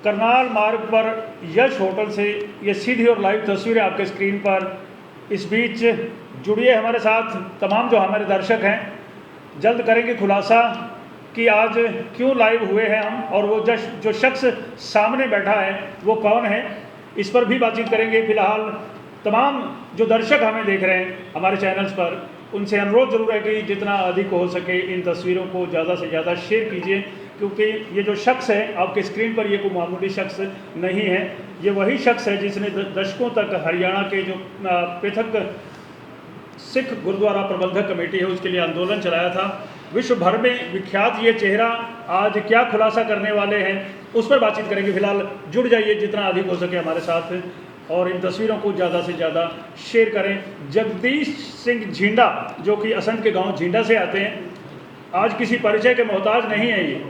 करनाल मार्ग पर यश होटल से ये सीधी और लाइव तस्वीरें आपके स्क्रीन पर। इस बीच जुड़िए हमारे साथ तमाम जो हमारे दर्शक हैं, जल्द करेंगे खुलासा कि आज क्यों लाइव हुए हैं हम, और वो जो शख्स सामने बैठा है वो कौन है, इस पर भी बातचीत करेंगे। फिलहाल तमाम जो दर्शक हमें देख रहे हैं हमारे चैनल्स पर, उनसे अनुरोध ज़रूर है कि जितना अधिक हो सके इन तस्वीरों को ज़्यादा से ज़्यादा शेयर कीजिए, क्योंकि ये जो शख्स है आपके स्क्रीन पर, ये कोई मामूली शख्स नहीं है। ये वही शख्स है जिसने दशकों तक हरियाणा के जो पृथक सिख गुरुद्वारा प्रबंधक कमेटी है उसके लिए आंदोलन चलाया था। विश्व भर में विख्यात ये चेहरा आज क्या खुलासा करने वाले हैं, उस पर बातचीत करेंगे। फिलहाल जुड़ जाइए जितना अधिक हो सके हमारे साथ, और इन तस्वीरों को ज़्यादा से ज़्यादा शेयर करें। जगदीश सिंह झींडा, जो कि असंध के गांव झींडा से आते हैं, आज किसी परिचय के मोहताज नहीं है ये,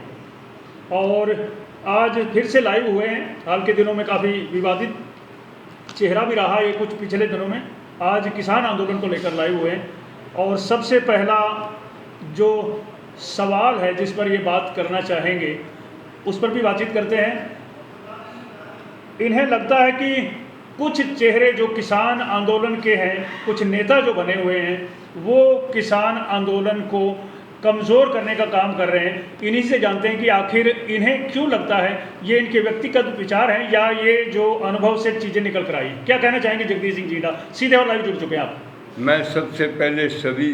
और आज फिर से लाइव हुए हैं। हाल के दिनों में काफ़ी विवादित चेहरा भी रहा ये कुछ पिछले दिनों में, आज किसान आंदोलन को लेकर लाइव हुए हैं। और सबसे पहला जो सवाल है जिस पर ये बात करना चाहेंगे, उस पर भी बातचीत करते हैं। इन्हें लगता है कि कुछ चेहरे जो किसान आंदोलन के हैं, कुछ नेता जो बने हुए हैं, वो किसान आंदोलन को कमज़ोर करने का काम कर रहे हैं। इन्हीं से जानते हैं कि आखिर इन्हें क्यों लगता है, ये इनके व्यक्तिगत विचार हैं या ये जो अनुभव से चीज़ें निकल कर आई। क्या कहना चाहेंगे जगदीश सिंह जीडा, सीधे और लाइव जुड़ चुके हैं आप। मैं सबसे पहले सभी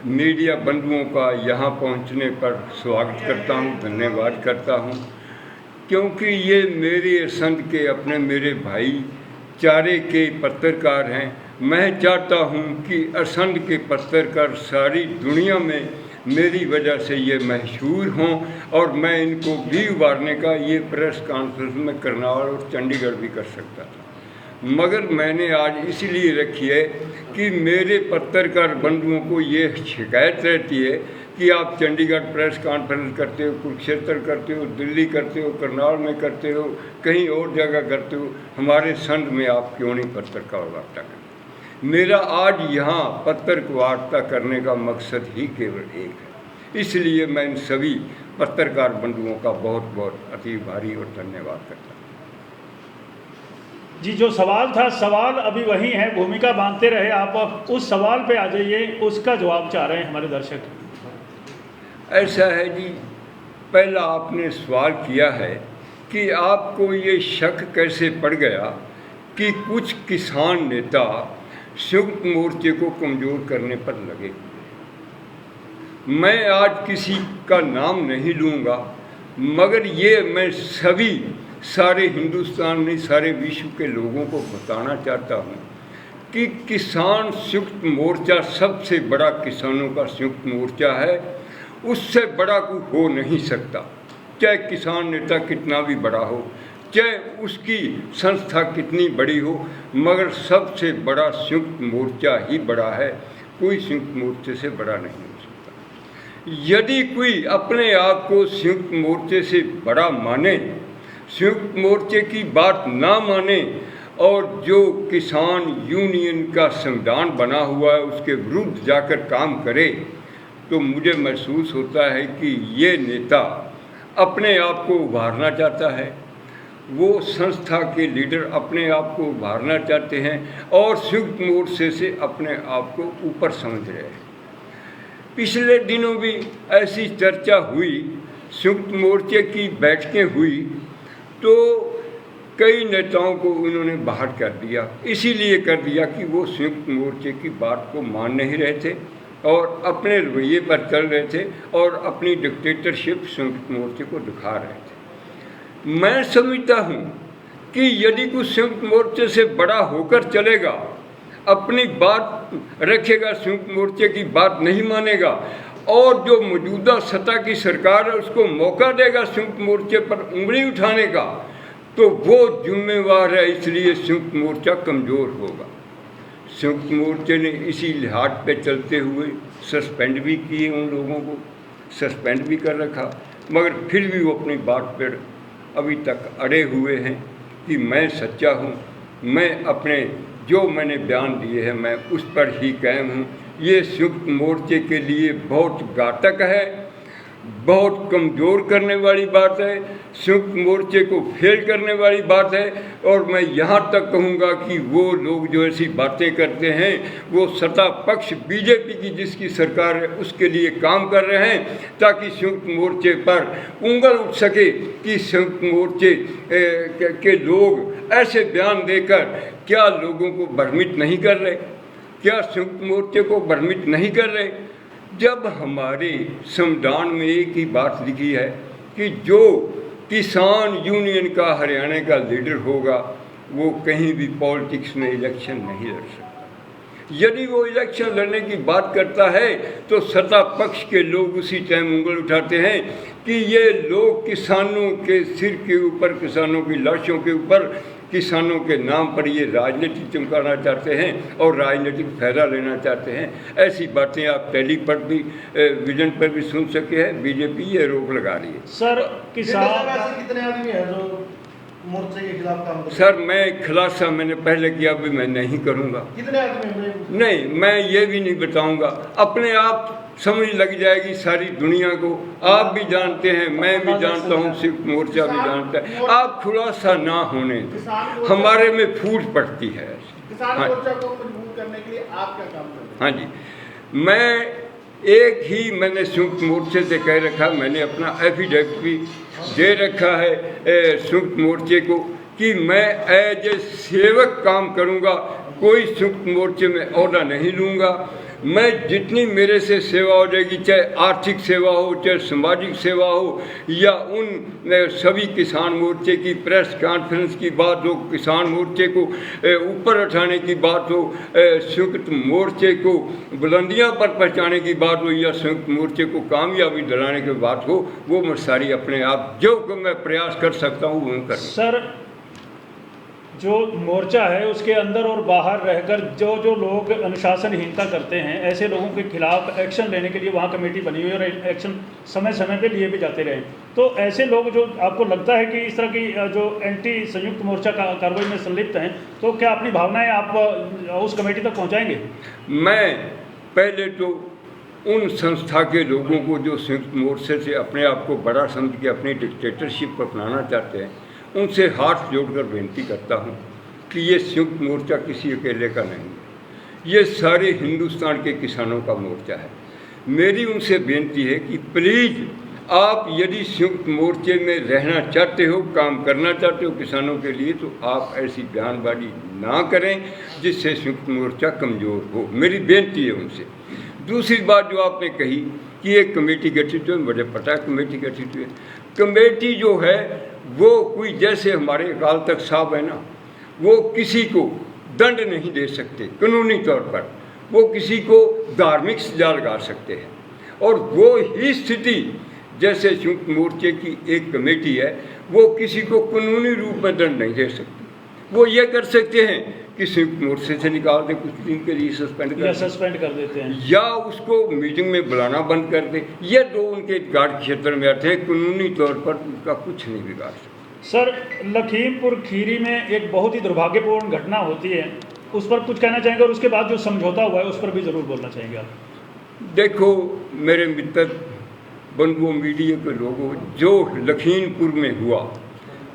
मीडिया बंधुओं का यहाँ पहुँचने पर स्वागत करता हूँ, धन्यवाद करता हूँ, क्योंकि ये मेरे असंध के अपने मेरे भाईचारे के पत्रकार हैं। मैं चाहता हूँ कि असंध के पत्रकार सारी दुनिया में मेरी वजह से ये मशहूर हों, और मैं इनको भी उभारने का ये प्रेस कॉन्फ्रेंस में करनाल और चंडीगढ़ भी कर सकता था, मगर मैंने आज इसलिए रखी है कि मेरे पत्रकार बंधुओं को ये शिकायत रहती है कि आप चंडीगढ़ प्रेस कॉन्फ्रेंस करते हो, कुरुक्षेत्र करते हो, दिल्ली करते हो, करनाल में करते हो, कहीं और जगह करते हो, हमारे संघ में आप क्यों नहीं पत्रकार वार्ता करते। मेरा आज यहाँ पत्रकार वार्ता करने का मकसद ही केवल एक है, इसलिए मैं इन सभी पत्रकार बंधुओं का बहुत बहुत अति भारी और धन्यवाद करता हूँ। जी, जो सवाल था, सवाल अभी वही है, भूमिका बांधते रहे आप, उस सवाल पे आ जाइए, उसका जवाब चाह रहे हैं हमारे दर्शक। ऐसा है जी, पहला आपने सवाल किया है कि आपको ये शक कैसे पड़ गया कि कुछ किसान नेता संयुक्त मोर्चे को कमज़ोर करने पर लगे। मैं आज किसी का नाम नहीं लूँगा, मगर ये मैं सभी सारे हिंदुस्तान में सारे विश्व के लोगों को बताना चाहता हूँ कि किसान संयुक्त मोर्चा सबसे बड़ा किसानों का संयुक्त मोर्चा है, उससे बड़ा कोई हो नहीं सकता। चाहे किसान नेता कितना भी बड़ा हो, चाहे उसकी संस्था कितनी बड़ी हो, मगर सबसे बड़ा संयुक्त मोर्चा ही बड़ा है, कोई संयुक्त मोर्चे से बड़ा नहीं हो सकता। यदि कोई अपने आप को संयुक्त मोर्चे से बड़ा माने, संयुक्त मोर्चे की बात ना माने, और जो किसान यूनियन का संविधान बना हुआ है उसके विरुद्ध जाकर काम करे, तो मुझे महसूस होता है कि ये नेता अपने आप को उभारना चाहता है, वो संस्था के लीडर अपने आप को उभारना चाहते हैं और संयुक्त मोर्चे से अपने आप को ऊपर समझ रहे हैं। पिछले दिनों भी ऐसी चर्चा हुई, संयुक्त मोर्चे की बैठकें हुई, तो कई नेताओं को उन्होंने बाहर कर दिया। इसीलिए कर दिया कि वो संयुक्त मोर्चे की बात को मान नहीं रहे थे और अपने रवैये पर चल रहे थे और अपनी डिक्टेटरशिप संयुक्त मोर्चे को दिखा रहे थे। मैं समझता हूँ कि यदि कुछ संयुक्त मोर्चे से बड़ा होकर चलेगा, अपनी बात रखेगा, संयुक्त मोर्चे की बात नहीं मानेगा, और जो मौजूदा सत्ता की सरकार है उसको मौका देगा संयुक्त मोर्चे पर उंगली उठाने का, तो वो जिम्मेवार है, इसलिए संयुक्त मोर्चा कमज़ोर होगा। संयुक्त मोर्चे ने इसी लिहाज पे चलते हुए सस्पेंड भी किए, उन लोगों को सस्पेंड भी कर रखा, मगर फिर भी वो अपनी बात पर अभी तक अड़े हुए हैं कि मैं सच्चा हूँ, मैं अपने जो मैंने बयान दिए हैं मैं उस पर ही कायम हूँ। ये संयुक्त मोर्चे के लिए बहुत घातक है बहुत कमज़ोर करने वाली बात है, संयुक्त मोर्चे को फेल करने वाली बात है। और मैं यहाँ तक कहूँगा कि वो लोग जो ऐसी बातें करते हैं वो सत्ता पक्ष बीजेपी की जिसकी सरकार है उसके लिए काम कर रहे हैं, ताकि संयुक्त मोर्चे पर उंगल उठ सके कि संयुक्त मोर्चे के लोग ऐसे बयान देकर क्या लोगों को भ्रमित नहीं कर रहे, क्या संयुक्त मोर्चे को भ्रमित नहीं कर रहे। जब हमारे संविधान में एक ही बात लिखी है कि जो किसान यूनियन का हरियाणा का लीडर होगा वो कहीं भी पॉलिटिक्स में इलेक्शन नहीं लड़ सकता। यदि वो इलेक्शन लड़ने की बात करता है तो सत्ता पक्ष के लोग उसी टाइम उंगल उठाते हैं कि ये लोग किसानों के सिर के ऊपर, किसानों की लाशों के ऊपर, किसानों के नाम पर ये राजनीति चमकाना चाहते हैं और राजनीतिक फायदा लेना चाहते हैं। ऐसी बातें आप टेली पर भी, विजन पर भी सुन सके हैं। बीजेपी ये रोक लगा रही है। सर किसान कितने आदमी हैं जो मोर्चे के खिलाफ काम कर रहे हैं? सर मैं खुलासा मैंने पहले किया, भी मैं नहीं करूँगा। कितने आदमी हैं? नहीं, मैं ये भी नहीं बताऊँगा, अपने आप समझ लग जाएगी सारी दुनिया को। आप भी जानते हैं, मैं भी जानता हूँ, संयुक्त मोर्चा भी जानता है। आप खुलासा ना होने दो, हमारे में फूट पड़ती है। किसान मोर्चा को मजबूत करने के लिए आप क्या काम कर रहे हैं? हाँ जी, मैं एक ही मैंने संयुक्त मोर्चे से कह रखा, मैंने अपना एफिडेविट भी दे रखा है संयुक्त मोर्चे को कि मैं एज ए सेवक काम करूँगा, कोई संयुक्त मोर्चे में ओहदा नहीं लूँगा। मैं जितनी मेरे से सेवा हो जाएगी, चाहे आर्थिक सेवा हो, चाहे सामाजिक सेवा हो, या उन सभी किसान मोर्चे की प्रेस कॉन्फ्रेंस की बात हो, किसान मोर्चे को ऊपर उठाने की बात हो, संयुक्त मोर्चे को बुलंदियां पर पहुंचाने की बात हो, या संयुक्त मोर्चे को कामयाबी दिलाने की बात हो, वो मैं सारी अपने आप जो मैं प्रयास कर सकता हूँ वो कर। सर जो मोर्चा है उसके अंदर और बाहर रहकर जो जो लोग अनुशासनहीनता करते हैं, ऐसे लोगों के खिलाफ एक्शन लेने के लिए वहाँ कमेटी बनी हुई है और एक्शन समय समय पे लिए भी जाते रहे। तो ऐसे लोग जो आपको लगता है कि इस तरह की जो एंटी संयुक्त मोर्चा का कार्रवाई में संलिप्त हैं, तो क्या अपनी भावनाएं आप उस कमेटी तक पहुँचाएंगे? मैं पहले तो उन संस्था के लोगों को जो संयुक्त मोर्चे से अपने आप को बड़ा समझ के अपनी डिक्टेटरशिप को अपनाना चाहते हैं, उनसे हाथ जोड़कर बेनती करता हूं कि ये संयुक्त मोर्चा किसी अकेले का नहीं है, ये सारे हिंदुस्तान के किसानों का मोर्चा है। मेरी उनसे बेनती है कि प्लीज़ आप यदि संयुक्त मोर्चे में रहना चाहते हो, काम करना चाहते हो किसानों के लिए, तो आप ऐसी बयानबाजी ना करें जिससे संयुक्त मोर्चा कमज़ोर हो। मेरी बेनती है उनसे। दूसरी बात जो आपने कही कि एक कमेटी गठित हुई, मुझे पता है कमेटी गठित हुई। कमेटी जो है वो कोई, जैसे हमारे अकाल तख्त साहब है ना, वो किसी को दंड नहीं दे सकते कानूनी तौर पर, वो किसी को धार्मिक सजा लगा सकते हैं। और वो ही स्थिति जैसे संयुक्त मोर्चे की एक कमेटी है, वो किसी को कानूनी रूप में दंड नहीं दे सकती। वो ये कर सकते हैं कि संयुक्त मोर्चे से निकाल दें, कुछ दिन के लिए सस्पेंड कर देते हैं, या उसको मीटिंग में बुलाना बंद कर दें। ये दो उनके गार्ड क्षेत्र में आते हैं, कानूनी तौर पर उनका कुछ नहीं बिगाड़ सकते। सर लखीमपुर खीरी में एक बहुत ही दुर्भाग्यपूर्ण घटना होती है, उस पर कुछ कहना चाहेंगे? और उसके बाद जो समझौता हुआ है उस पर भी ज़रूर बोलना चाहेंगे आप? देखो मेरे मित्र बंधुओं, मीडिया के लोगों, जो लखीमपुर में हुआ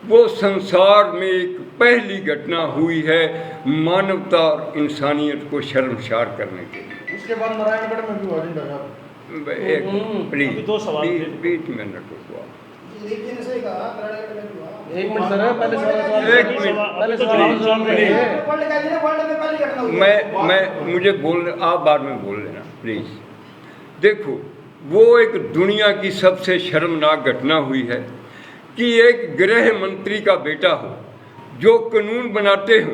वो संसार में एक पहली घटना हुई है मानवता और इंसानियत को शर्मसार करने के लिए। उसके बाद नारायणगढ़ में भी हुआ जिंदा एक प्लीज दो सवाल 20 मिनट हुआ। एक मिनट सर, पहले मैं मुझे बोलने, आप बाद में बोल लेना प्लीज। देखो वो एक दुनिया की सबसे शर्मनाक घटना हुई है कि एक गृह मंत्री का बेटा हो जो कानून बनाते हो,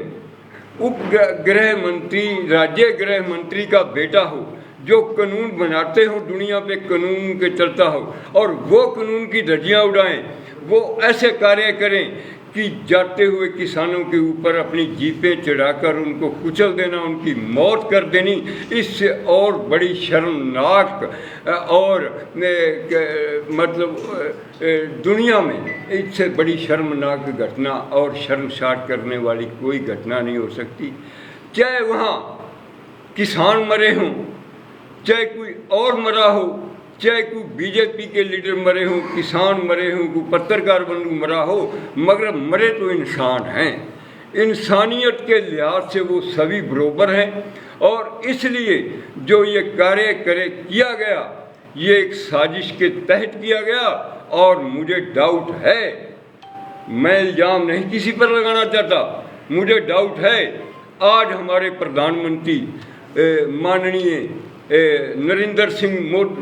उप गृह मंत्री, राज्य गृह मंत्री का बेटा हो जो कानून बनाते हो, दुनिया पे कानून के चलता हो, और वो कानून की धज्जियां उड़ाएं, वो ऐसे कार्य करें कि जाते हुए किसानों के ऊपर अपनी जीपें चढ़ाकर उनको कुचल देना, उनकी मौत कर देनी। इससे और बड़ी शर्मनाक और मतलब दुनिया में इससे बड़ी शर्मनाक घटना और शर्मसार करने वाली कोई घटना नहीं हो सकती। चाहे वहाँ किसान मरे हों, चाहे कोई और मरा हो, चाहे कोई बीजेपी के लीडर मरे हों, किसान मरे हों, कोई पत्रकार बंधु मरा हो, मगर मरे तो इंसान हैं। इंसानियत के लिहाज से वो सभी बराबर हैं और इसलिए जो ये कार्य किया गया ये एक साजिश के तहत किया गया। और मुझे डाउट है, मैं इल्ज़ाम नहीं किसी पर लगाना चाहता, मुझे डाउट है आज हमारे प्रधानमंत्री माननीय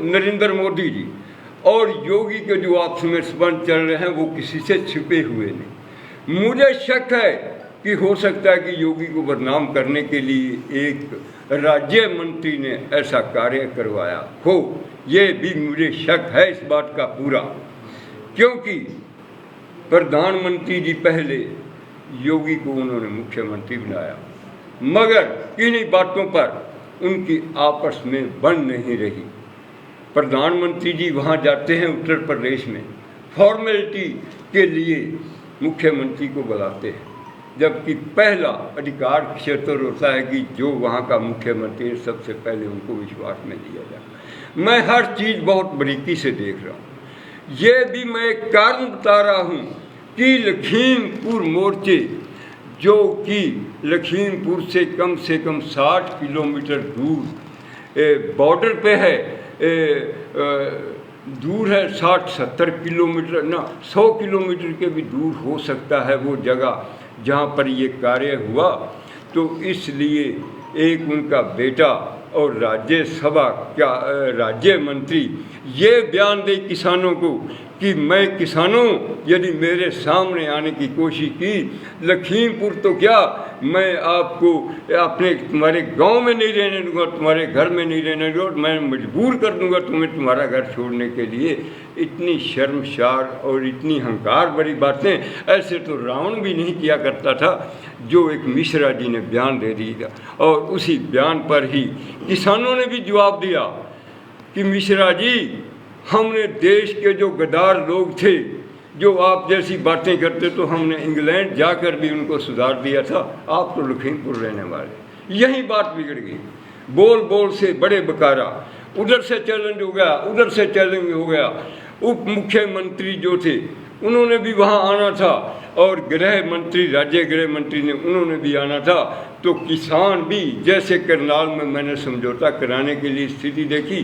नरेंद्र मोदी जी और योगी के जो आपस में संबंध चल रहे हैं वो किसी से छिपे हुए नहीं। मुझे शक है कि हो सकता है कि योगी को बदनाम करने के लिए एक राज्य मंत्री ने ऐसा कार्य करवाया हो, ये भी मुझे शक है इस बात का पूरा, क्योंकि प्रधानमंत्री जी पहले योगी को उन्होंने मुख्यमंत्री बनाया, मगर किन्हीं बातों पर उनकी आपस में बन नहीं रही। प्रधानमंत्री जी वहाँ जाते हैं उत्तर प्रदेश में, फॉर्मेलिटी के लिए मुख्यमंत्री को बुलाते हैं, जबकि पहला अधिकार क्षेत्र होता है कि जो वहाँ का मुख्यमंत्री है सबसे पहले उनको विश्वास में लिया जाए। मैं हर चीज़ बहुत बारीकी से देख रहा हूँ। ये भी मैं एक कारण बता रहा हूँ कि लखीमपुर मोर्चे जो कि लखीमपुर से कम 60 किलोमीटर दूर बॉर्डर पे है, दूर है 60-70 किलोमीटर ना 100 किलोमीटर के भी दूर हो सकता है वो जगह जहाँ पर ये कार्य हुआ। तो इसलिए एक उनका बेटा और राज्यसभा का राज्य मंत्री ये बयान दे किसानों को कि मैं किसानों यदि मेरे सामने आने की कोशिश की, लखीमपुर तो क्या मैं आपको अपने तुम्हारे गांव में नहीं रहने दूंगा, तुम्हारे घर में नहीं रहने दूंगा, मैं मजबूर कर दूंगा तुम्हें तुम्हारा घर छोड़ने के लिए। इतनी शर्मसार और इतनी हंकार भरी बातें ऐसे तो रावण भी नहीं किया करता था, जो एक मिश्रा जी ने बयान दे दिया। और उसी बयान पर ही किसानों ने भी जवाब दिया कि मिश्रा जी, हमने देश के जो गद्दार लोग थे जो आप जैसी बातें करते तो हमने इंग्लैंड जाकर भी उनको सुधार दिया था, आप तो लखीमपुर रहने वाले। यही बात बिगड़ गई, बोल बोल से बड़े बकारा, उधर से चैलेंज हो गया, उधर से चैलेंज हो गया। उप मुख्यमंत्री जो थे उन्होंने भी वहाँ आना था और गृह मंत्री, राज्य गृह मंत्री ने उन्होंने भी आना था। तो किसान भी, जैसे करनाल में मैंने समझौता कराने के लिए स्थिति देखी,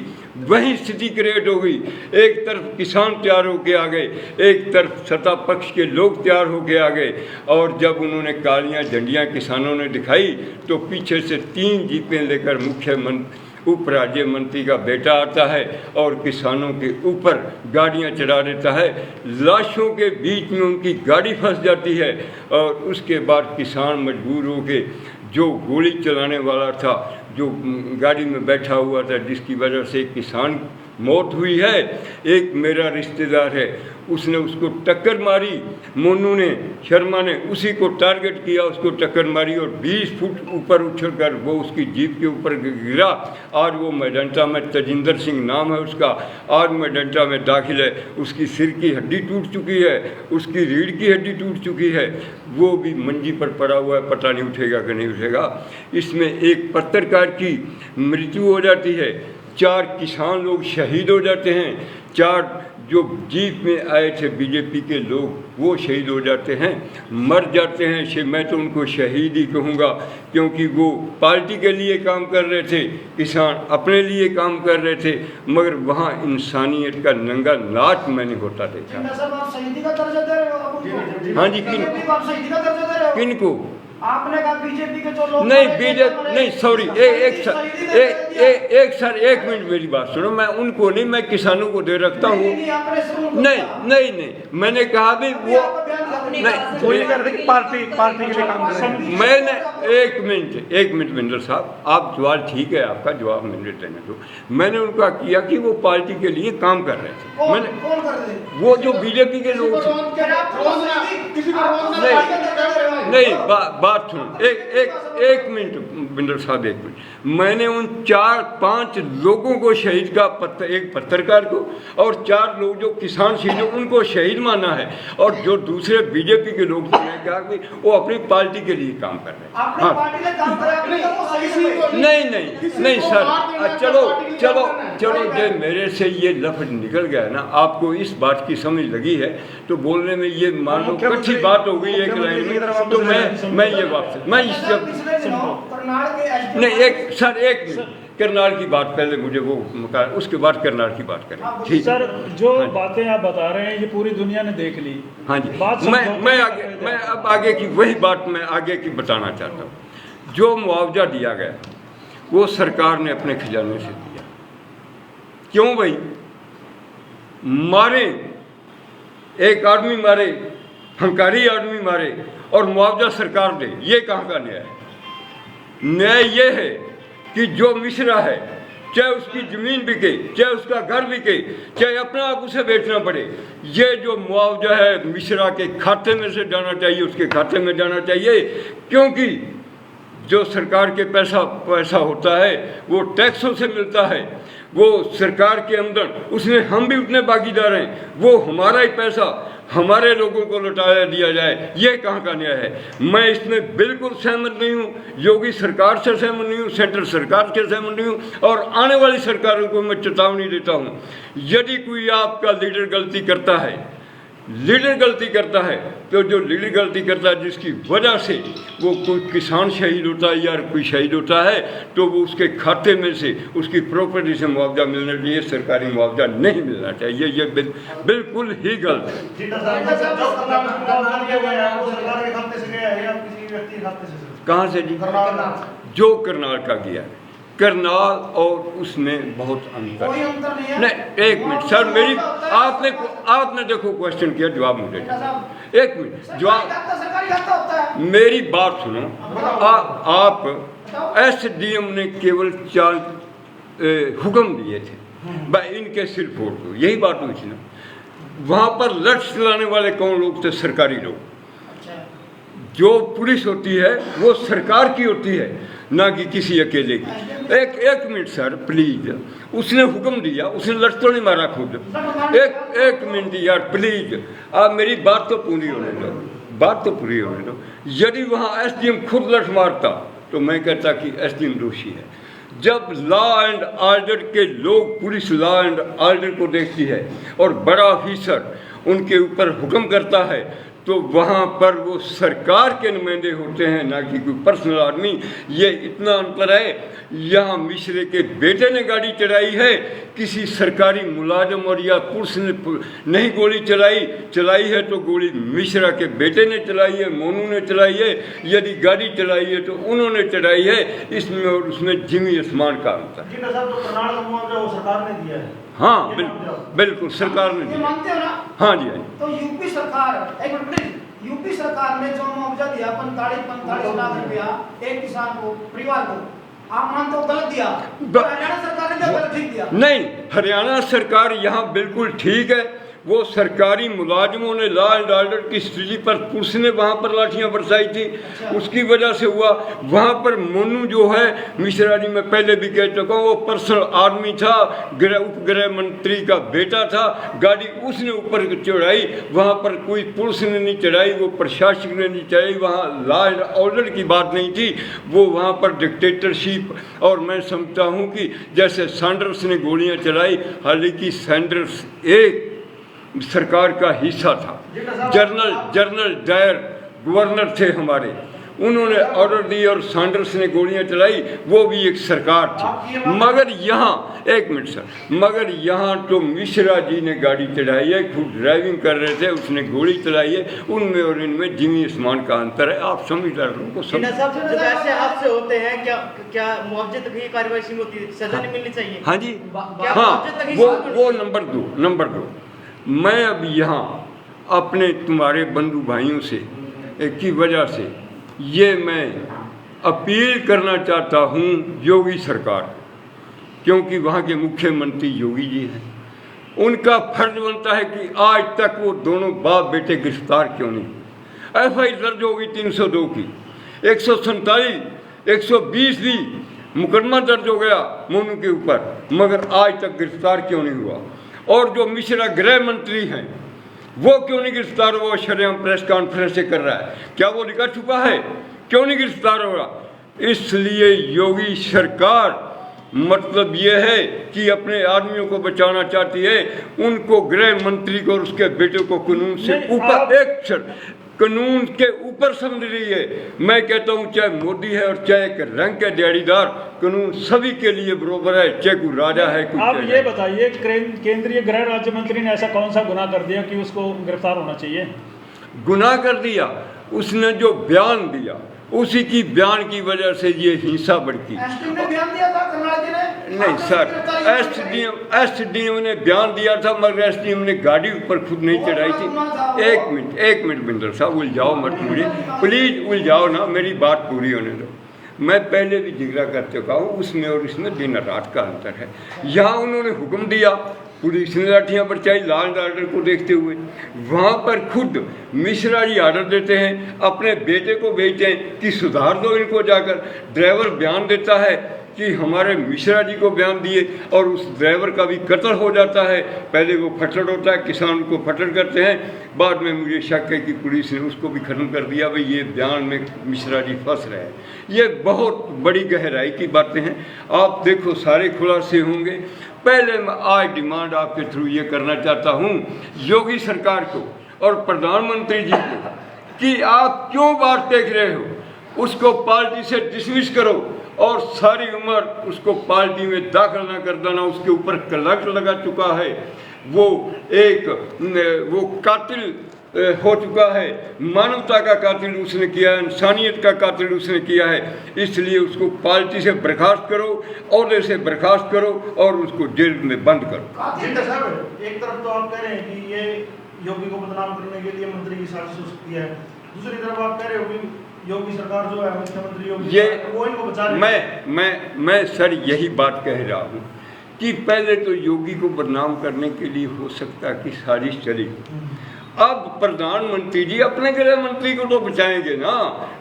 वही स्थिति क्रिएट हो गई। एक तरफ किसान तैयार होके आ गए, एक तरफ सत्ता पक्ष के लोग तैयार होके आ गए। और जब उन्होंने कालियाँ झंडियाँ किसानों ने दिखाई तो पीछे से 3 जीपें लेकर मुख्यमंत्री उप राज्य मंत्री का बेटा आता है और किसानों के ऊपर गाड़ियां चढ़ा देता है। लाशों के बीच में उनकी गाड़ी फंस जाती है और उसके बाद किसान मजबूर हो के, जो गोली चलाने वाला था, जो गाड़ी में बैठा हुआ था, जिसकी वजह से किसान मौत हुई है, एक मेरा रिश्तेदार है, उसने उसको टक्कर मारी, मोनू ने, शर्मा ने उसी को टारगेट किया, उसको टक्कर मारी और 20 फुट ऊपर उछलकर वो उसकी जीप के ऊपर गिरा। आज वो मेडंटा में, तजिंदर सिंह नाम है उसका, आज मेडंटा में दाखिल है। उसकी सिर की हड्डी टूट चुकी है, उसकी रीढ़ की हड्डी टूट चुकी है, वो भी मंजी पर पड़ा हुआ है, पता नहीं उठेगा कि नहीं उठेगा। इसमें एक पत्रकार की मृत्यु हो जाती है, 4 किसान लोग शहीद हो जाते हैं, 4 जो जीप में आए थे बीजेपी के लोग वो शहीद हो जाते हैं, मर जाते हैं। मैं तो उनको शहीद ही कहूँगा, क्योंकि वो पार्टी के लिए काम कर रहे थे, किसान अपने लिए काम कर रहे थे, मगर वहाँ इंसानियत का नंगा नाच मैंने होता देखा। हाँ जी, किनको आपने कहा बीजेपी के जो लोग नहीं, बीजेपी नहीं, सॉरी, एक मिनट मेरी बात सुनो। मैं उनको नहीं, मैं किसानों को दे रखता हूँ। नहीं, मैंने कहा भी वो नहीं, पार्टी के लिए काम कर रहे हैं। मैंने एक मिनट मिंदर साहब, आप सवाल ठीक है, आपका जवाब मैंने देने दो। मैंने उनका किया कि वो पार्टी के लिए काम कर रहे थे। मैंने वो जो बीजेपी के लोग थे, नहीं बात सुनो, एक मिनट बिंदर साहब, एक मिनट। मैंने उन 4-5 लोगों को शहीद का एक पत्रकार को और 4 लोग जो किसान शहीद उनको शहीद माना है, और जो दूसरे बीजेपी के लोग कहा कि वो अपनी पार्टी के लिए काम कर रहे हैं। हाँ नहीं सर, चलो जो मेरे से ये लफ्ज निकल गया ना, आपको इस बात की समझ लगी है तो बोलने में ये मान लो कच्ची बात हो गई एक लाइन में, तो मैं ये वापस मैं इस नहीं एक मिनट करनाल की बात पहले मुझे वो उसके बाद करनाल की बात करें, ठीक सर। जो बातें आप बता रहे हैं ये पूरी दुनिया ने देख ली। हाँ जी, मैं अब आगे की वही बात मैं आगे की बताना चाहता हूँ। जो मुआवजा दिया गया वो सरकार ने अपने खजाने से दिया। क्यों भाई मारे, एक आदमी मारे, हंकारी आदमी मारे और मुआवजा सरकार दे, ये कहाँ का न्याय है? न्याय ये है कि जो मिश्रा है, चाहे उसकी ज़मीन बिके, चाहे उसका घर बिके, चाहे अपना आप उसे बेचना पड़े, ये जो मुआवजा है मिश्रा के खाते में से जाना चाहिए, उसके खाते में जाना चाहिए। क्योंकि जो सरकार के पैसा होता है वो टैक्सों से मिलता है, वो सरकार के अंदर, उसमें हम भी उतने भागीदार हैं। वो हमारा ही पैसा हमारे लोगों को लौटाया दिया जाए, ये कहाँ का न्याय है? मैं इसमें बिल्कुल सहमत नहीं हूँ, योगी सरकार से सहमत नहीं हूँ, सेंट्रल सरकार से सहमत नहीं हूँ, और आने वाली सरकारों को मैं चेतावनी देता हूँ, यदि कोई आपका लीडर गलती करता है तो जो लीडर गलती करता है जिसकी वजह से वो कोई किसान शहीद होता है या कोई शहीद होता है, तो वो उसके खाते में से उसकी प्रॉपर्टी से मुआवजा मिलना चाहिए, सरकारी मुआवजा नहीं मिलना चाहिए। ये बिल्कुल ही गलत है। कहाँ से जी? जो करनाल का गया, करनाल और उसमें बहुत अंतर नहीं। एक मिनट सर, मेरी आपने देखो क्वेश्चन किया, जवाब मुझे एक मिनट जवाब, मेरी बात सुनो। आप SDM ने केवल 4 हुक्म दिए थे, भाई इनके सिर फोड़ दो, यही बात हुई थी ना। वहाँ पर लठ चलाने वाले कौन लोग थे? सरकारी लोग। जो पुलिस होती है वो सरकार की होती है, ना कि किसी अकेले की। एक मिनट सर प्लीज, उसने हुक्म दिया, उसने लठ तो नहीं मारा खुद। एक मिनट यार प्लीज, आप मेरी बात तो पूरी होने दो, यदि वहाँ SDM खुद लठ मारता तो मैं कहता कि SDM दोषी है। जब लॉ एंड ऑर्डर के लोग, पुलिस लॉ एंड ऑर्डर को देखती है और बड़ा ऑफिसर उनके ऊपर हुक्म करता है, तो वहाँ पर वो सरकार के नुमाइंदे होते हैं, ना कि कोई पर्सनल आदमी। ये इतना अंतर है। यहाँ मिश्रे के बेटे ने गाड़ी चलाई है, किसी सरकारी मुलाजिम और या पुलिस ने नहीं गोली चलाई है तो गोली मिश्रा के बेटे ने चलाई है, मोनू ने चलाई है। यदि गाड़ी चलाई है तो उन्होंने चलाई है। इसमें और उसमें ज़मीन आसमान का अंतर है। हाँ बिल्कुल सरकार ने दिया। हाँ जी, तो यूपी सरकार, एक मिनट, यूपी सरकार ने जो मुआवजा दिया 45 लाख रुपया एक किसान को, परिवार को, आप मानते हो गलत दिया? हरियाणा सरकार ने गलत ठीक दिया? नहीं, हरियाणा सरकार यहाँ बिल्कुल ठीक है। वो सरकारी मुलाजिमों ने लॉ एंड ऑर्डर की स्थिति पर पुलिस ने वहाँ पर लाठियाँ बरसाई थी, उसकी वजह से हुआ। वहाँ पर मोनू जो है मिश्रा जी, मैं पहले भी कह चुका हूँ, वो पर्सनल आदमी था, उपगृह मंत्री का बेटा था। गाड़ी उसने ऊपर चढ़ाई, वहाँ पर कोई पुलिस ने नहीं चढ़ाई, वो प्रशासक ने नहीं चढ़ाई। वहाँ लॉ एंड ऑर्डर की बात नहीं थी, वो वहाँ पर डिक्टेटरशिप। और मैं समझता हूँ कि जैसे सैंडर्स ने गोलियाँ चलाई, हालांकि सैंडर्स एक सरकार का हिस्सा था। जनरल डायर गवर्नर थे हमारे, उन्होंने ऑर्डर दी और सैंडर्स ने गोलियां चलाई, वो भी एक सरकार थी। मगर यहाँ, एक मिनट सर, मगर यहाँ तो मिश्रा जी ने गाड़ी चढ़ाई है, खुद ड्राइविंग कर रहे थे, उसने गोली चलाई है। उनमें और इनमें ज़मीन आसमान का अंतर है। आप समझदार लोगों को समझ। जब ऐसे हादसे होते हैं, क्या मुआवजे तक ही कार्रवाई सीमित होती है? सजा नहीं मिलनी चाहिए? हाँ जी, हाँ, वो नंबर 2। मैं अब यहाँ अपने तुम्हारे बंधु भाइयों से की वजह से ये मैं अपील करना चाहता हूँ योगी सरकार, क्योंकि वहाँ के मुख्यमंत्री योगी जी हैं। उनका फर्ज बनता है कि आज तक वो दोनों बाप बेटे गिरफ्तार क्यों नहीं। FI दर्ज होगी 302 की, 147, 120 दी मुकदमा दर्ज हो गया मोनू के ऊपर, मगर आज तक गिरफ्तार क्यों नहीं हुआ? और जो मिश्रा गृह मंत्री हैं वो क्यों नहीं गिरफ्तार हुआ? शरेआम प्रेस कॉन्फ्रेंस से कर रहा है, क्या वो निकल चुका है? क्यों नहीं गिरफ्तार हो रहा? इसलिए योगी सरकार मतलब ये है कि अपने आदमियों को बचाना चाहती है, उनको गृह मंत्री को और उसके बेटे को कानून से ऊपर, एक कानून के ऊपर समझ रही है। मैं कहता हूँ चाहे मोदी है और चाहे एक रंग के दिहाड़ीदार, कानून सभी के लिए बराबर है, चाहे कोई राजा है कोई। आप ये बताइए, केंद्रीय गृह राज्य मंत्री ने ऐसा कौन सा गुनाह कर दिया कि उसको गिरफ्तार होना चाहिए? गुनाह कर दिया, उसने जो बयान दिया उसी की बयान की वजह से ये हिंसा बढ़ती। एसडीएम ने बयान दिया था, कर्नाटक ने नहीं सर, एसडीएम ने बयान दिया था, मगर एसडीएम ने गाड़ी ऊपर खुद नहीं चढ़ाई थी। एक मिनट बिंदर साहब, उलझाओ मत मुझे प्लीज, उलझाओ ना, मेरी बात पूरी होने दो। मैं पहले भी जिक्र कर चुका हूँ, उसमें और इसमें दिन रात का अंतर है। यहाँ उन्होंने हुक्म दिया, पुलिस ने लाठियाँ बरचाई लॉ एंड ऑर्डर को देखते हुए, वहाँ पर खुद मिश्रा जी ऑर्डर देते हैं, अपने बेटे को भेजते हैं कि सुधार दो इनको जाकर। ड्राइवर बयान देता है कि हमारे मिश्रा जी को बयान दिए, और उस ड्राइवर का भी कत्ल हो जाता है। पहले वो फटड़ होता है, किसान को फटड़ करते हैं, बाद में मुझे शक है कि पुलिस ने उसको भी खत्म कर दिया। भाई ये बयान में मिश्रा जी फंस रहे हैं। ये बहुत बड़ी गहराई की बातें हैं, आप देखो सारे खुलासे होंगे। पहले मैं आज डिमांड आपके थ्रू ये करना चाहता हूँ योगी सरकार को और प्रधानमंत्री जी को कि आप क्यों बात देख रहे हो, उसको पार्टी से डिसमिस करो और सारी उम्र उसको पार्टी में दाखिल न कर देना। उसके ऊपर कलंक लगा चुका है, वो कातिल हो चुका है, मानवता का कातिल उसने किया है, इंसानियत का कातिल उसने किया है। इसलिए उसको पार्टी से बर्खास्त करो, ओहदे से बर्खास्त करो और उसको जेल में बंद करो। जिंदा साहब, एक तरफ तो आप कह रहे हैं कि ये योगी को बदनाम करने के लिए मंत्री की साजिश हो सकती है, दूसरी तरफ आप कह रहे हो कि योगी सरकार जो है, मुख्यमंत्री योगी ये वो इनको बचा रहे हैं। मैं सर यही बात कह रहा हूँ कि पहले तो योगी को बदनाम करने के लिए हो सकता है कि साजिश चली। अब प्रधानमंत्री जी अपने गृह मंत्री को तो बचाएंगे ना,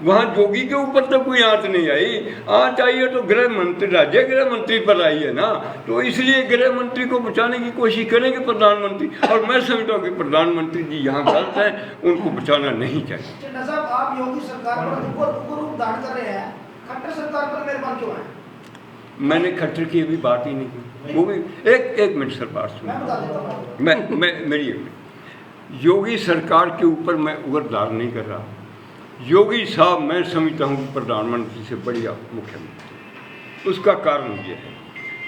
वहाँ योगी के ऊपर तो कोई आंच नहीं आई। आंच आई है तो गृह मंत्री, राज्य गृह मंत्री पर आई है ना, तो इसलिए गृह मंत्री को बचाने की कोशिश करेंगे प्रधानमंत्री। और मैं समझता हूँ कि प्रधानमंत्री जी यहाँ गलत हैं, उनको बचाना नहीं चाहिए। साहब, आप योगी सरकार पर रूप धारण कर रहे हैं, खट्टर सरकार पर मेहरबान क्यों है? मैंने खट्टर की अभी बात ही नहीं की, वो भी एक मिनट सर बात सुन, मैं मेरी योगी सरकार के ऊपर मैं उगरदार नहीं कर रहा। योगी साहब मैं समझता हूँ प्रधानमंत्री से बढ़िया मुख्यमंत्री। उसका कारण ये है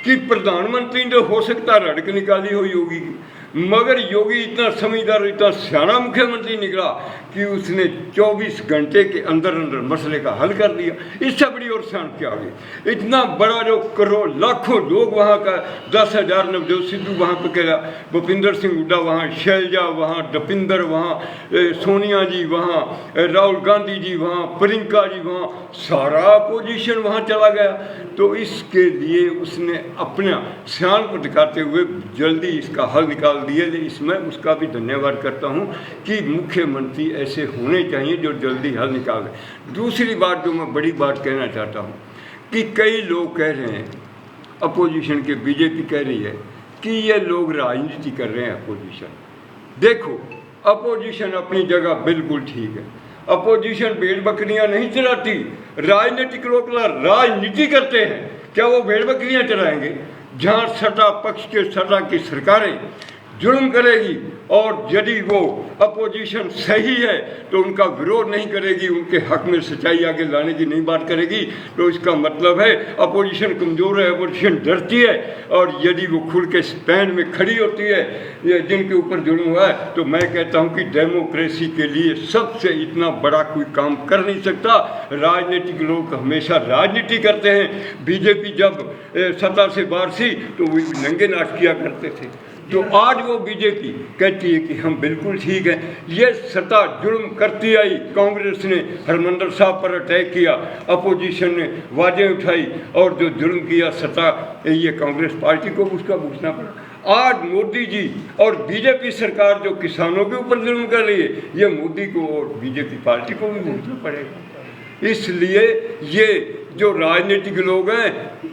कि प्रधानमंत्री ने हो सकता रड़क निकाली हो योगी की, मगर योगी इतना समझदार, इतना सियाना मुख्यमंत्री निकला कि उसने 24 घंटे के अंदर अंदर मसले का हल कर दिया। इससे बड़ी और शान क्या होगी? इतना बड़ा जो करोड़ लाखों लोग वहाँ का, 10,000 नवजोत सिद्धू वहाँ पर कह रहा, भूपिंदर सिंह हुड्डा वहाँ, शैलजा वहाँ, दपिंदर वहाँ, सोनिया जी वहाँ, राहुल गांधी जी वहाँ, प्रियंका जी वहाँ, सारा अपोजिशन वहाँ चला गया। तो इसके लिए उसने अपना सियान को दिखाते हुए जल्दी इसका हल निकाल दिए। इसमें उसका भी धन्यवाद करता हूँ कि मुख्यमंत्री ऐसे होने चाहिए जो जल्दी हल निकाल दें। दूसरी बात जो मैं बड़ी बात कहना चाहता हूँ कि कई लोग कह रहे हैं, अपोजिशन के बीजेपी कह रही है कि ये लोग राजनीति कर रहे हैं। अपोजिशन देखो, अपोजिशन अपनी जगह बिल्कुल ठीक है, अपोजिशन भेड़ बकरियां नहीं चलाती, राजनीतिक लोग राजनीति करते हैं। क्या वो भेड़ बकरियां चलाएंगे? जहाँ सत्ता पक्ष के सत्ता की सरकारें जुर्म करेगी और यदि वो अपोजिशन सही है तो उनका विरोध नहीं करेगी, उनके हक में सच्चाई आगे लाने की नहीं बात करेगी, तो इसका मतलब है अपोजिशन कमज़ोर है, अपोजिशन डरती है। और यदि वो खुल के स्टैंड में खड़ी होती है जिनके ऊपर जुर्म हुआ है, तो मैं कहता हूँ कि डेमोक्रेसी के लिए सबसे इतना बड़ा कोई काम कर नहीं सकता। राजनीतिक लोग हमेशा राजनीति करते हैं। बीजेपी जब सत्ता से बाहर थी तो वो नंगे नाच किया करते थे, तो आज वो बीजेपी कहती है कि हम बिल्कुल ठीक हैं। ये सत्ता जुर्म करती आई, कांग्रेस ने हरमंदर साहब पर अटैक किया, अपोजिशन ने आवाजें उठाई और जो जुर्म किया सत्ता, ये कांग्रेस पार्टी को उसका भुगतना पड़ा। आज मोदी जी और बीजेपी सरकार जो किसानों के ऊपर जुल्म कर रही है, ये मोदी को और बीजेपी पार्टी को भी भुगतना पड़ेगा। इसलिए ये जो राजनीतिक लोग हैं,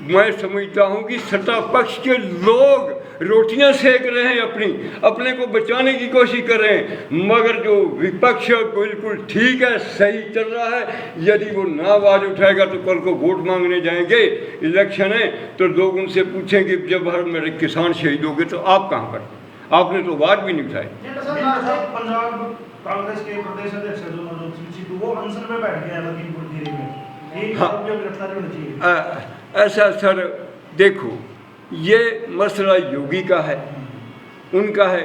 मैं समझता हूँ कि सत्ता पक्ष के लोग रोटियां सेक रहे हैं, अपने को बचाने की कोशिश कर रहे हैं, मगर जो विपक्ष बिल्कुल ठीक है, सही चल रहा है। यदि वो ना आवाज उठाएगा तो कल को वोट मांगने जाएंगे, इलेक्शन है, तो लोग उनसे पूछेंगे जब भारत में किसान शहीद हो गए तो आप कहाँ पर, आपने तो आवाज भी नहीं उठाई। पंजाब कांग्रेस के प्रदेश अध्यक्ष जो नवजोत सिद्धू वो अनशन में बैठ गए हैं लखीमपुर खीरी में, गिरफ्तारी होनी चाहिए। ऐसा सर देखो, ये मसला योगी का है, उनका है,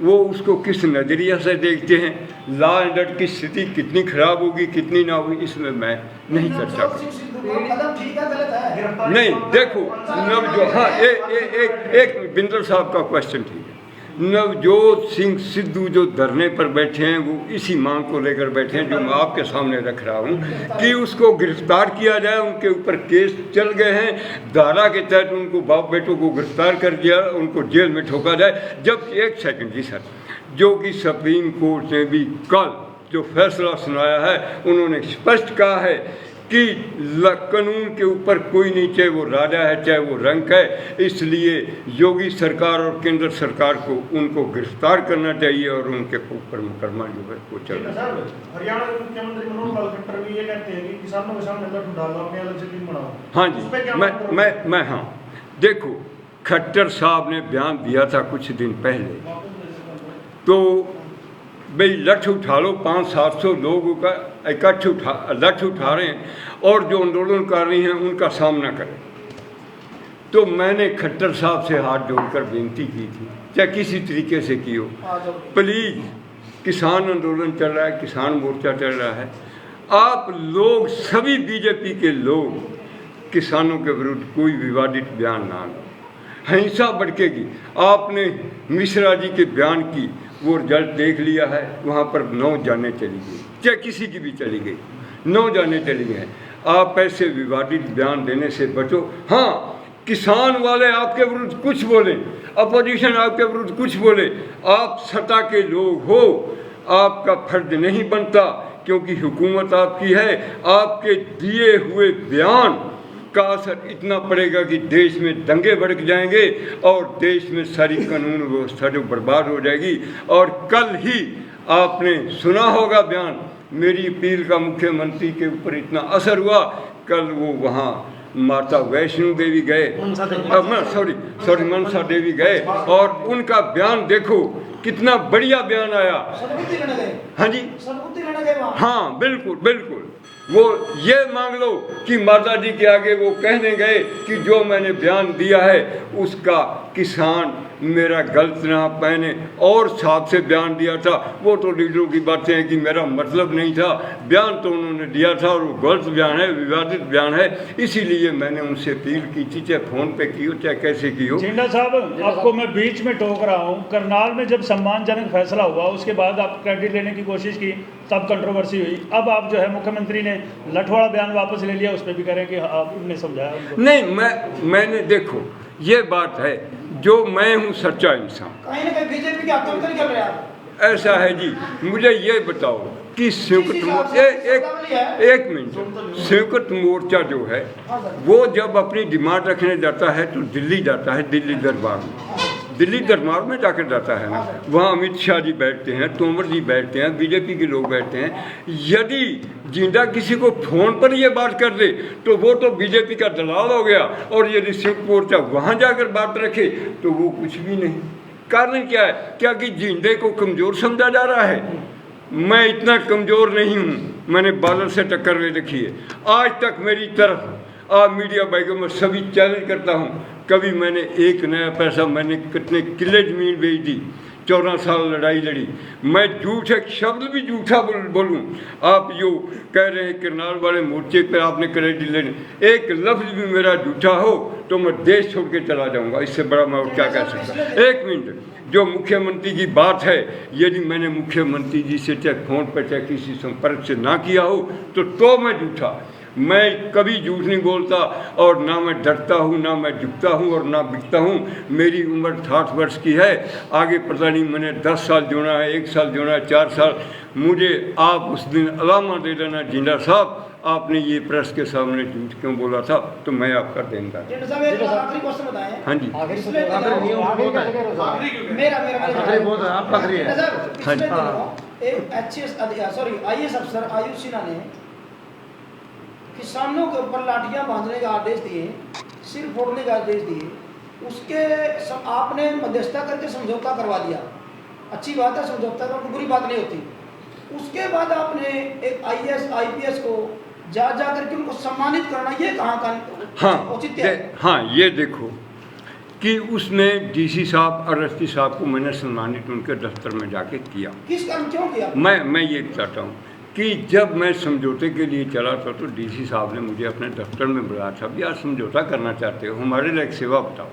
वो उसको किस नज़रिया से देखते हैं, लॉ एंड ऑर्डर की स्थिति कितनी खराब होगी कितनी ना होगी, इसमें मैं नहीं कर सकता। नहीं देखो नवजोत, हाँ एक बिंदल साहब का क्वेश्चन ठीक है। नवजोत सिंह सिद्धू जो धरने पर बैठे हैं वो इसी मांग को लेकर बैठे हैं जो मैं आपके सामने रख रहा हूँ कि उसको गिरफ्तार किया जाए। उनके ऊपर केस चल गए हैं, धारा के तहत उनको बाप बेटों को गिरफ्तार कर दिया, उनको जेल में ठोका जाए। जब एक सेकंड जी सर, जो कि सुप्रीम कोर्ट ने भी कल जो फैसला सुनाया है, उन्होंने स्पष्ट कहा है कि कानून के ऊपर कोई नहीं, चाहे वो राजा है चाहे वो रंक है। इसलिए योगी सरकार और केंद्र सरकार को उनको गिरफ्तार करना चाहिए और उनके ऊपर मुकदमा जो है वो चल रहा है। हरियाणा के मुख्यमंत्री मनोहर लाल खट्टर भी ये कहते हैं कि किसानों के सामने लठ डालो, अपने अलग से टीम बनाओ। हाँ जी, मैं हाँ देखो, खट्टर साहब ने बयान दिया था कुछ दिन पहले, तो भाई लठ उठा लो, 500-700 लोगों का इकट्ठ लठ उठा रहे हैं और जो आंदोलन कर रही हैं उनका सामना करें। तो मैंने खट्टर साहब से हाथ जोड़कर बेनती की थी, चाहे किसी तरीके से की हो, प्लीज़, किसान आंदोलन चल रहा है, किसान मोर्चा चल रहा है, आप लोग सभी बीजेपी के लोग किसानों के विरुद्ध कोई विवादित बयान ना लो, हिंसा भड़केगी। आपने मिश्रा जी के बयान की वो रिजल्ट देख लिया है, वहाँ पर 9 जाने चली गई, चाहे किसी की भी चली गई, 9 जाने चली गए। आप ऐसे विवादित बयान देने से बचो। हाँ, किसान वाले आपके विरुद्ध कुछ बोले, अपोजिशन आपके विरुद्ध कुछ बोले, आप सत्ता के लोग हो, आपका फर्ज नहीं बनता, क्योंकि हुकूमत आपकी है। आपके दिए हुए बयान का असर इतना पड़ेगा कि देश में दंगे भड़क जाएंगे और देश में सारी कानून व्यवस्था जो बर्बाद हो जाएगी। और कल ही आपने सुना होगा बयान, मेरी अपील का मुख्यमंत्री के ऊपर इतना असर हुआ, कल वो वहाँ माता वैष्णो देवी गए, मनसा देवी गए और उनका बयान देखो कितना बढ़िया बयान आया। हाँ जी, हाँ बिल्कुल बिल्कुल, वो ये मांग लो कि माता जी के आगे वो कहने गए कि जो मैंने बयान दिया है उसका किसान मेरा गलत ना पहने, और साहब से बयान दिया था। वो तो लीडरों की बातें हैं कि मेरा मतलब नहीं था, बयान तो उन्होंने दिया था और वो गलत बयान है, विवादित बयान है, इसीलिए मैंने उनसे अपील की थी, चाहे फ़ोन पे की हो चाहे कैसे की हो। जिंदा साहब, आपको मैं बीच में टोक रहा हूँ, करनाल में जब सम्मानजनक फैसला हुआ उसके बाद आप क्रेडिट लेने की कोशिश की, तब कंट्रोवर्सी हुई। अब आप जो है मुख्यमंत्री ने लठवाड़ा बयान वापस ले लिया, उस पर भी करें कि आपने समझाया उनको। नहीं, मैंने देखो ये बात है, जो मैं हूँ सच्चा इंसान, कहीं ना कहीं बीजेपी के हाथों में निकल रहे हैं। ऐसा है जी, मुझे ये बताओ कि संयुक्त एक मिनट, संयुक्त मोर्चा जो है वो जब अपनी डिमांड रखने जाता है तो दिल्ली जाता है, दिल्ली दरबार में, दिल्ली दरबार में जाकर जाता है ना, वहाँ अमित शाह जी बैठते हैं, तोमर जी बैठते हैं, बीजेपी के लोग बैठते हैं। यदि जिंदा किसी को फोन पर ये बात कर दे तो वो तो बीजेपी का दलाल हो गया, और यदि संयुक्त मोर्चा वहाँ जाकर बात रखे तो वो कुछ भी नहीं। कारण क्या है? क्या कि जिंदे को कमज़ोर समझा जा रहा है? मैं इतना कमज़ोर नहीं हूँ, मैंने बादल से टक्कर ले रखी है। आज तक मेरी तरफ आप मीडिया भाई को मैं सभी चैलेंज करता हूँ, कभी मैंने एक नया पैसा, मैंने कितने किले ज़मीन बेच दी, 14 साल लड़ाई लड़ी, मैं झूठ एक शब्द भी झूठा बोलूँ। आप जो कह रहे हैं करनाल वाले मोर्चे पर आपने क्रेडिट लेने, एक लफ्ज़ भी मेरा झूठा हो तो मैं देश छोड़ के चला जाऊँगा, इससे बड़ा मैं और क्या कह सकता। एक मिनट, जो मुख्यमंत्री की बात है, यदि मैंने मुख्यमंत्री जी से चाहे फ़ोन पर चाहे किसी संपर्क से ना किया हो तो मैं झूठा। मैं कभी झूठ नहीं बोलता और ना मैं डरता हूँ, ना मैं झुकता हूँ और ना बिकता हूँ। मेरी उम्र 60 वर्ष की है, आगे पता नहीं मैंने 10 साल जोना है, 1 साल जोना है, 4 साल। मुझे आप उस दिन अलामा दे देना जिंदा साहब, आपने ये प्रेस के सामने झूठ क्यों बोला था, तो मैं आपका देनदार। जिंदा साहब एक आखिरी क्वेश्चन बताएं। हाँ जी, पिछले दिनों एक IAS अफसर आयुष सिन्हा ने किसानों के ऊपर लाठियां बांधने का आदेश दिए, सिर फोड़ने का आदेश दिए, उसके आपने मध्यस्थता करके समझौता करवा दिया। अच्छी बात है, समझौता करना बुरी बात नहीं होती। उसके बाद आपने एक IAS IPS को जा करके उनको सम्मानित करना, ये कहाँ का औचित्य है? हाँ, ये देखो कि उसमें DC साहब और RSP साहब को मैंने सम्मानित उनके दफ्तर में जाके किया। किस कारण, क्यों किया? मैं ये चाहता हूँ कि जब मैं समझौते के लिए चला था तो DC साहब ने मुझे अपने दफ्तर में बुलाया था, भी आज समझौता करना चाहते हो, हमारे लिए एक सेवा बताओ।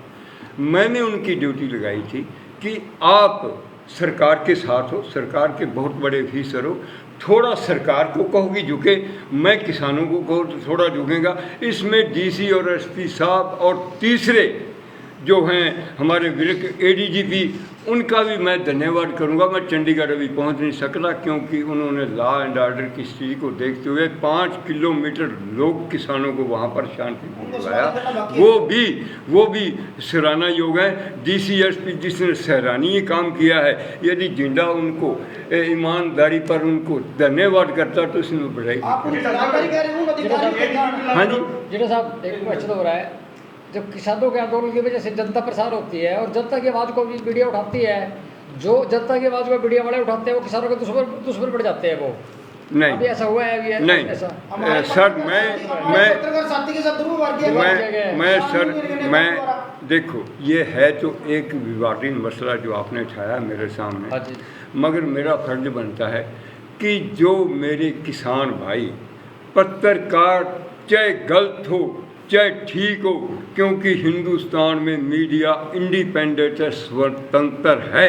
मैंने उनकी ड्यूटी लगाई थी कि आप सरकार के साथ हो, सरकार के बहुत बड़े ऑफिसर हो, थोड़ा सरकार को कहोगी झुके, मैं किसानों को कहो तो थोड़ा झुकेगा। इसमें DC और SP साहब और तीसरे जो हैं हमारे ADGP, उनका भी मैं धन्यवाद करूंगा। मैं चंडीगढ़ अभी पहुंच नहीं सकता क्योंकि उन्होंने लॉ एंड ऑर्डर की स्थिति को देखते हुए 5 किलोमीटर लोग किसानों को वहां पर शांतिपूर्ण बुलाया, वो भी सराहना योग है। DC SP जिसने सराहनीय काम किया है, यदि जिंदा उनको ईमानदारी पर उनको धन्यवाद करता तो इसमें बढ़ाई। हाँ जी, जिन्ना साहब एक क्वेश्चन हो रहा है, जब किसानों के आंदोलन की वजह से जनता परेशान होती है और जनता की आवाज़ को भी मीडिया उठाती है, जो जनता की आवाज़ को मीडिया वाले उठाते हैं वो किसानों के दुश्मन पड़ जाते हैं। वो नहीं, अभी ऐसा हुआ है, अभी नहीं ऐसा सर, मैं देखो, ये है तो एक विवादास्पद मसला जो आपने उठाया मेरे सामने, मगर मेरा फर्ज बनता है कि जो मेरे किसान भाई, पत्रकार चाहे गलत हो चाहे ठीक हो, क्योंकि हिंदुस्तान में मीडिया इंडिपेंडेंट है, स्वतंत्र है,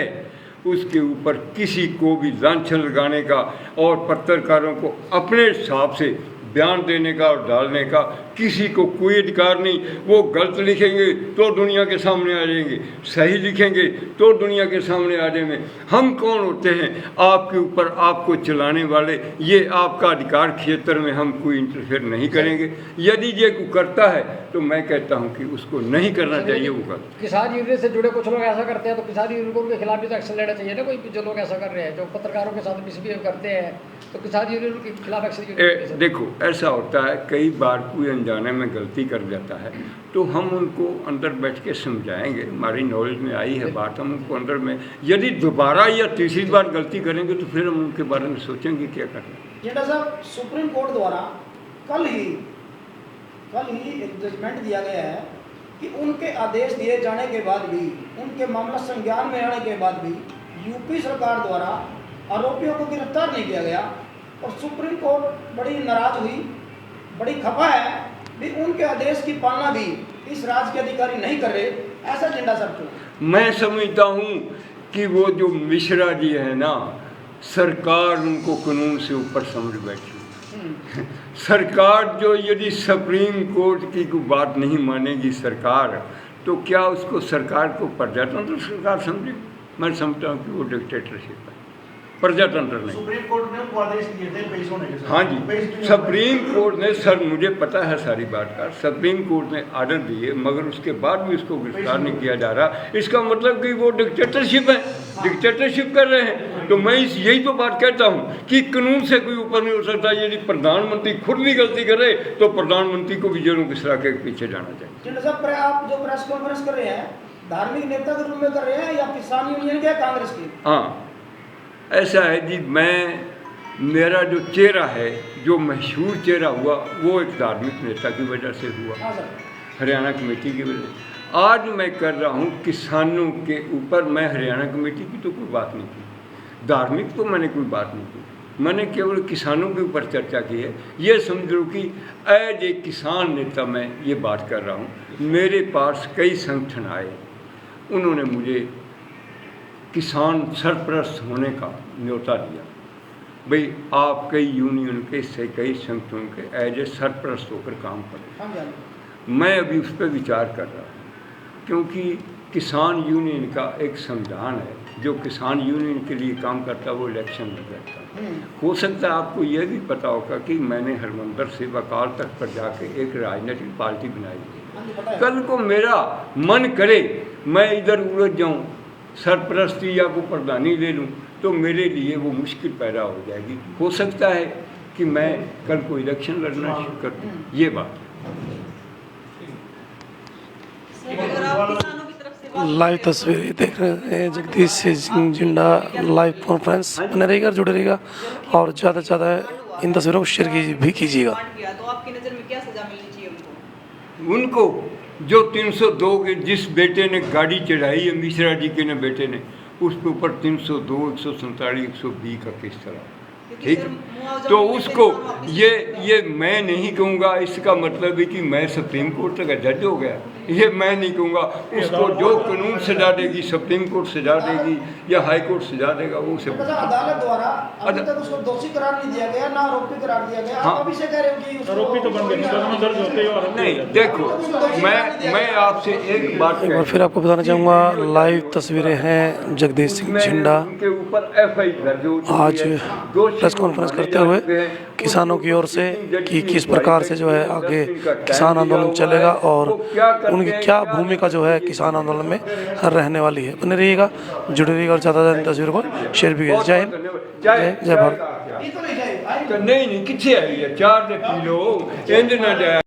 उसके ऊपर किसी को भी लांछन लगाने का और पत्रकारों को अपने हिसाब से बयान देने का और डालने का किसी को कोई अधिकार नहीं। वो गलत लिखेंगे तो दुनिया के सामने आ जाएंगे, सही लिखेंगे तो दुनिया के सामने आ जाएंगे। हम कौन होते हैं आपके ऊपर, आपको चलाने वाले? ये आपका अधिकार क्षेत्र में हम कोई इंटरफेयर नहीं करेंगे। यदि ये करता है तो मैं कहता हूँ कि उसको नहीं करना चाहिए। वो गलत। किसान यूनियन से जुड़े कुछ लोग ऐसा करते हैं, तो किसान यूनियन के खिलाफ भी तो एक्शन लेना चाहिए ना। कोई जो लोग ऐसा कर रहे हैं, जो पत्रकारों के साथ मिसबिहेव करते हैं, तो किसान यूनियन के खिलाफ एक्शन। देखो, ऐसा होता है कई बार कोई अनजाने में गलती कर जाता है तो हम उनको अंदर बैठ के समझाएंगे। हमारी नॉलेज में आई है बात, हम उनको अंदर में, यदि दोबारा या तीसरी बार गलती करेंगे तो फिर हम उनके बारे में सोचेंगे क्या करना। जिन्ना साहब, सुप्रीम कोर्ट द्वारा कल ही एक जजमेंट दिया गया है कि उनके आदेश दिए जाने के बाद भी, उनके मामला संज्ञान में आने के बाद भी यूपी सरकार द्वारा आरोपियों को गिरफ्तार नहीं किया गया और सुप्रीम कोर्ट बड़ी नाराज हुई, बड़ी खफा है भी उनके आदेश की पालना भी इस राज्य के अधिकारी नहीं कर रहे। ऐसा जिंदा साहब क्यों? मैं समझता हूँ कि वो जो मिश्रा जी है ना, सरकार उनको कानून से ऊपर समझ बैठी। सरकार जो यदि सुप्रीम कोर्ट की कोई बात नहीं मानेगी सरकार, तो क्या उसको सरकार को प्रजातंत्र सरकार समझेगी? मैं समझता हूँ कि वो डिक्टेटरशिप है, प्रजातंत्र नहीं। सुप्रीम कोर्ट ने उनको आदेश दिए थे पेश होने के। हाँ जी, सुप्रीम कोर्ट ने, सर मुझे पता है सारी बात का, सुप्रीम कोर्ट ने आर्डर दिए मगर उसके बाद भी उसको गिरफ्तार नहीं किया जा रहा। इसका मतलब कि वो डिक्टेटरशिप है, डिक्टेटरशिप कर रहे हैं। तो मैं यही तो बात कहता हूँ कि कानून से कोई ऊपर नहीं हो सकता। यदि प्रधानमंत्री खुद भी गलती करे तो प्रधानमंत्री को भी जरूर किस तरह के पीछे जाना चाहिए। जिन्ना साहब, आप जो प्रेस कॉन्फ्रेंस कर रहे हैं, धार्मिक नेता के रूप में कर रहे हैं या किसान यूनियन के, कांग्रेस की? हाँ, ऐसा है जी, मेरा जो चेहरा है, जो मशहूर चेहरा हुआ, वो एक धार्मिक नेता की वजह से हुआ, हरियाणा कमेटी की वजह से। आज मैं कर रहा हूँ किसानों के ऊपर। मैं हरियाणा कमेटी की तो कोई बात नहीं की, धार्मिक तो मैंने कोई बात नहीं की, मैंने केवल किसानों के ऊपर चर्चा की है। ये समझ लो कि एज एक किसान नेता मैं ये बात कर रहा हूँ। मेरे पास कई संगठन आए, उन्होंने मुझे किसान सरपरस्त होने का न्योता दिया। भाई आप कई यूनियन के से कई संगठनों के एज ए सरपरस्त होकर काम करें। हाँ जी, हाँ जी। मैं अभी उस पर विचार कर रहा हूँ, क्योंकि किसान यूनियन का एक संविधान है, जो किसान यूनियन के लिए काम करता है वो इलेक्शन में लड़ता है। हो सकता है आपको यह भी पता होगा कि मैंने हरमंदर से बकाल तक पर जाके एक राजनीतिक पार्टी बनाई है। हाँ जी, पता है। कल को मेरा मन करे मैं इधर उलझ जाऊं, सरपरस्ती या को प्रधानी ले लूं, तो मेरे लिए वो मुश्किल पैदा हो जाएगी। हो सकता है कि मैं कल को इलेक्शन लड़ना शुरू कर दूं, ये बात। अगर आप किसानों की तरफ से बात लाइव तस्वीरें देख रहे हैं जगदीश सिंह जिंडा लाइव कॉन्फ्रेंस बने रहिएगा, जुड़े रहिएगा और ज़्यादा से ज़्यादा इन तस्वीरों को शेयर भी कीजिएगा। कांड किया, तो आपकी नज़र में क्या सजा मिलनी चाहिए उनको? उनको जो 302 के जिस बेटे ने गाड़ी चढ़ाई है मिश्रा जी के ने बेटे ने, उसके ऊपर 302, 147, 120 का केस चला, क्योंकि ठीक। सर, मुआवजा तो मिलने से उसको इंसान वापस ये मैं नहीं कहूँगा, इसका मतलब है कि मैं सुप्रीम कोर्ट तक जज हो गया, ये मैं नहीं कहूँगा। उसको जो कानून सजा देगी, सुप्रीम कोर्ट सजा देगी या हाई कोर्ट सजा देगा, वो उसे तो अदालत द्वारा अभी तक उसको दोषी करार नहीं दिया गया, ना आरोपी करार दिया गया। आप अभी से कह रहे हो कि उसको आरोपी तो बन गए, मुकदमा दर्ज होते ही आरोपी हो नहीं। जाते हैं। देखो मैं आपसे एक बात एक बार फिर आपको बताना चाहूँगा, लाइव तस्वीरें हैं जगदीश सिंह जिंडा उनके ऊपर FI दर्ज हो चुकी आज है। प्रेस कॉन्फ्रेंस करते हुए किसानों की ओर से कि किस प्रकार से जो है आगे किसान आंदोलन चलेगा और उनकी क्या भूमिका जो है किसान आंदोलन में रहने वाली है। बने रहिएगा, जुड़े रहिएगा और ज़्यादा ज़्यादा इन तस्वीरों को शेयर भी कीजिए। जय हिंद, जय भारत। ये तो नहीं जाए नहीं किथे आई है, 4 किलो इंज ना जाए।